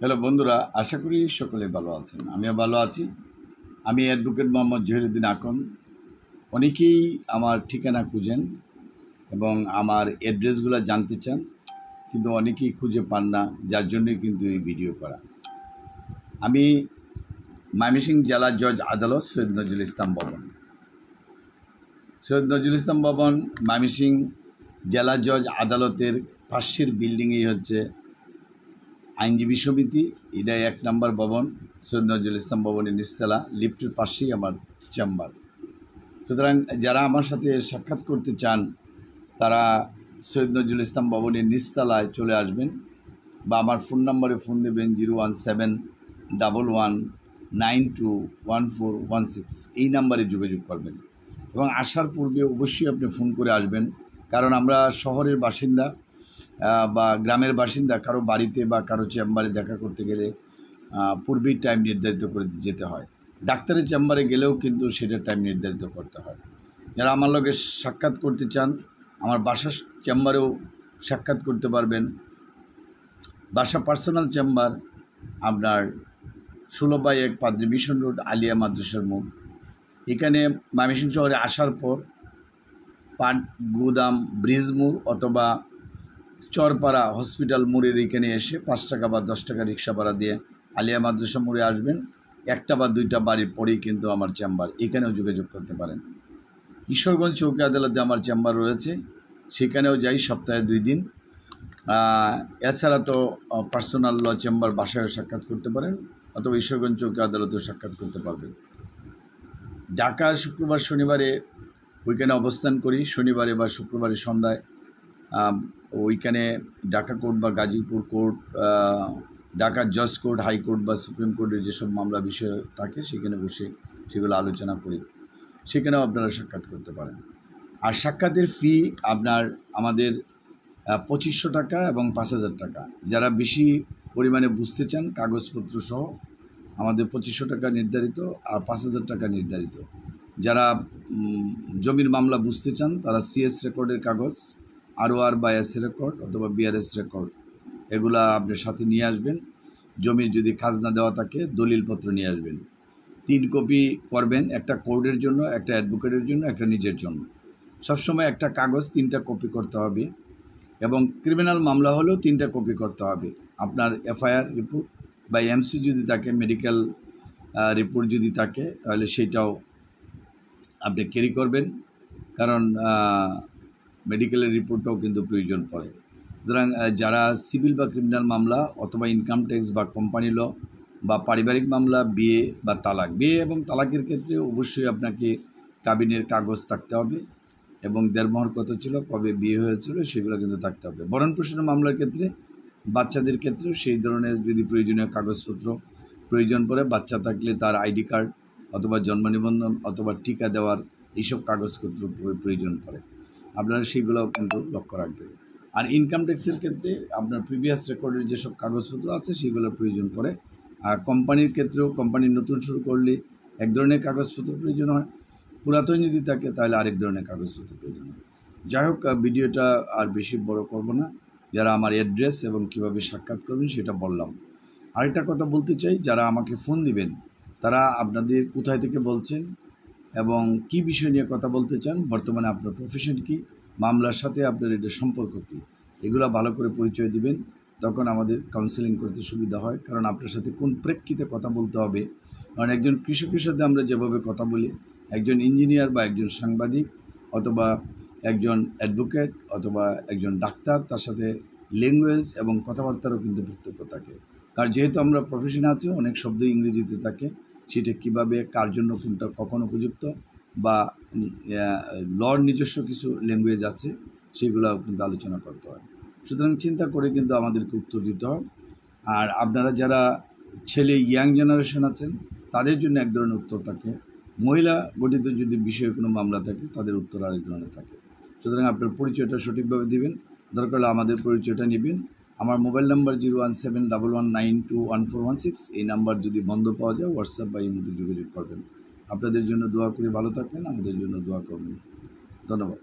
Hello বন্ধুরা, আশা করি সকলে ভালো আছেন। আমিও ভালো আছি। আমি অ্যাডভোকেট মোহাম্মদ জহিরুদ্দিন আকন। অনেকেই আমার ঠিকানা খুঁজেন এবং আমার অ্যাড্রেসগুলো জানতে চান, কিন্তু অনেকেই খুঁজে পান না, যার জন্যই কিন্তু এই ভিডিও করা। আমি ময়মনসিংহ জেলা জজ আদালত সৈয়দ নজরুল ইসলাম ভবন, ময়মনসিংহ জেলা জজ আদালতের পাশের বিল্ডিংয়েই হচ্ছে আইনজীবী সমিতি। এটা 1 নম্বর ভবন, সৈয়দ নজরুল ইসলাম ভবনের নিচতলা, লিফটের পাশেই আমার চেম্বার। সুতরাং যারা আমার সাথে সাক্ষাৎ করতে চান তারা সৈয়দ নজরুল ইসলাম ভবনের নিচতলায় চলে আসবেন বা আমার ফোন নম্বরে ফোন দেবেন 01711921416। এই নাম্বারে যোগাযোগ করবেন এবং আসার পূর্বে অবশ্যই আপনি ফোন করে আসবেন, কারণ আমরা শহরের বাসিন্দা বা গ্রামের বাসিন্দা, কারো বাড়িতে বা কারো চেম্বারে দেখা করতে গেলে পূর্বেই টাইম নির্ধারিত করে যেতে হয়। ডাক্তারের চেম্বারে গেলেও কিন্তু সেটা টাইম নির্ধারিত করতে হয়। যারা আমার লগে সাক্ষাৎ করতে চান আমার বাসার চেম্বারেও সাক্ষাৎ করতে পারবেন। বাসা পার্সোনাল চেম্বার আপনার 16/1 পাদ্রী মিশন রোড, আলিয়া মাদ্রাসার মোড়। এখানে ময়মনসিংহ শহরে আসার পর পাট গুদাম ব্রিজ মোড় অথবা চরপাড়া হসপিটাল মোড়ের এখানে এসে 5 টাকা বা 10 টাকা রিক্সা ভাড়া দিয়ে আলিয়া মাদ্রাসা মোড়ে আসবেন। 1টা বা 2টা বাড়ির পরেই কিন্তু আমার চেম্বার, এখানেও যোগাযোগ করতে পারেন। ঈশ্বরগঞ্জ চৌকি আদালতে আমার চেম্বার রয়েছে, সেখানেও যাই সপ্তাহে 2 দিন। এছাড়া তো পার্সোনাল ল চেম্বার বাসায় সাক্ষাৎ করতে পারেন অথবা ঈশ্বরগঞ্জ চৌকি আদালতেও সাক্ষাৎ করতে পারবেন। ঢাকা শুক্রবার শনিবারে ওইখানে অবস্থান করি। শনিবারে বা শুক্রবারে সন্ধ্যায় ওইখানে ঢাকা কোর্ট বা গাজীপুর কোর্ট, ঢাকা জজ কোর্ট, হাইকোর্ট বা সুপ্রিম কোর্টের যেসব মামলা বিষয় থাকে সেখানে বসে সেগুলো আলোচনা করি, সেখানেও আপনারা সাক্ষাৎ করতে পারেন। আর সাক্ষাতের ফি আপনার আমাদের 2500 টাকা এবং 5000 টাকা। যারা বেশি পরিমাণে বুঝতে চান কাগজপত্র সহ আমাদের 2500 টাকা নির্ধারিত আর 5000 টাকা নির্ধারিত। যারা জমির মামলা বুঝতে চান তারা সিএস রেকর্ডের কাগজ, ROR বা এস রেকর্ড অথবা BRS রেকর্ড এগুলা আপনার সাথে নিয়ে আসবেন। জমির যদি খাজনা দেওয়া থাকে দলিলপত্র নিয়ে আসবেন। 3 কপি করবেন, একটা কোর্টের জন্য, একটা অ্যাডভোকেটের জন্য, একটা নিজের জন্য। সবসময় একটা কাগজ 3টা কপি করতে হবে এবং ক্রিমিনাল মামলা হলেও 3টা কপি করতে হবে। আপনার FIR রিপোর্ট বা MC যদি থাকে, মেডিকেল রিপোর্ট যদি থাকে তাহলে সেটাও আপনি ক্যারি করবেন, কারণ মেডিকেলের রিপোর্টটাও কিন্তু প্রয়োজন পড়ে। সুতরাং যারা সিভিল বা ক্রিমিনাল মামলা অথবা ইনকাম ট্যাক্স বা কোম্পানি ল বা পারিবারিক মামলা, বিয়ে বা তালাক, বিয়ে এবং তালাকের ক্ষেত্রে অবশ্যই আপনাকে কাবিনের কাগজ থাকতে হবে এবং দেড়মোহর কত ছিল, কবে বিয়ে হয়েছিল সেগুলো কিন্তু থাকতে হবে। ভরণ পোষণের মামলার ক্ষেত্রে, বাচ্চাদের ক্ষেত্রেও সেই ধরনের যদি প্রয়োজনীয় কাগজপত্র প্রয়োজন পড়ে, বাচ্চা থাকলে তার ID কার্ড অথবা জন্ম নিবন্ধন অথবা টিকা দেওয়ার এইসব কাগজপত্র প্রয়োজন পড়ে, আপনারা সেগুলোও কিন্তু লক্ষ্য রাখবেন। আর ইনকাম ট্যাক্সের ক্ষেত্রে আপনার প্রিভিয়াস রেকর্ডের যেসব কাগজপত্র আছে সেগুলোর প্রয়োজন পড়ে। আর কোম্পানির ক্ষেত্রেও কোম্পানি নতুন শুরু করলে এক ধরনের কাগজপত্র প্রয়োজন হয়, পুরাতন যদি থাকে তাহলে আরেক ধরনের কাগজপত্র প্রয়োজন হয়। যাই হোক, ভিডিওটা আর বেশি বড় করব না। যারা আমার অ্যাড্রেস এবং কিভাবে সাক্ষাৎ করবেন সেটা বললাম। আরেকটা কথা বলতে চাই, যারা আমাকে ফোন দিবেন তারা আপনাদের কোথায় থেকে বলছেন এবং কি বিষয় নিয়ে কথা বলতে চান, বর্তমানে আপনার প্রফেশন কি, মামলার সাথে আপনার এটা সম্পর্ক কী, এগুলো ভালো করে পরিচয় দিবেন। তখন আমাদের কাউন্সেলিং করতে সুবিধা হয়, কারণ আপনার সাথে কোন প্রেক্ষিতে কথা বলতে হবে। কারণ একজন কৃষকের সাথে আমরা যেভাবে কথা বলি, একজন ইঞ্জিনিয়ার বা একজন সাংবাদিক অথবা একজন অ্যাডভোকেট অথবা একজন ডাক্তার, তার সাথে ল্যাঙ্গুয়েজ এবং কথাবার্তারও কিন্তু পার্থক্য থাকে। কারণ যেহেতু আমরা প্রফেশনে আছি, অনেক শব্দ ইংরেজিতে থাকে, সেটা কীভাবে কার জন্য কোনটা কখন উপযুক্ত বা লর নিজস্ব কিছু ল্যাঙ্গুয়েজ আছে সেগুলো কিন্তু আলোচনা করতে হয়। সুতরাং চিন্তা করে কিন্তু আমাদেরকে উত্তর দিতে হয়। আর আপনারা যারা ছেলে ইয়াং জেনারেশন আছেন তাদের জন্য এক ধরনের উত্তর থাকে, মহিলা গঠিত যদি বিষয়ে কোনো মামলা থাকে তাদের উত্তর আরেক ধরনের থাকে। সুতরাং আপনার পরিচয়টা সঠিকভাবে দিবেন, দরকার হলে আমাদের পরিচয়টা নেবেন। আমার মোবাইল নাম্বার 01711921416। এই নাম্বার যদি বন্ধ পাওয়া যায় হোয়াটসঅ্যাপ বা ইমেতে যোগাযোগ করবেন। আপনাদের জন্য দোয়া করে ভালো থাকবেন, আমাদের জন্য দোয়া করবেন। ধন্যবাদ।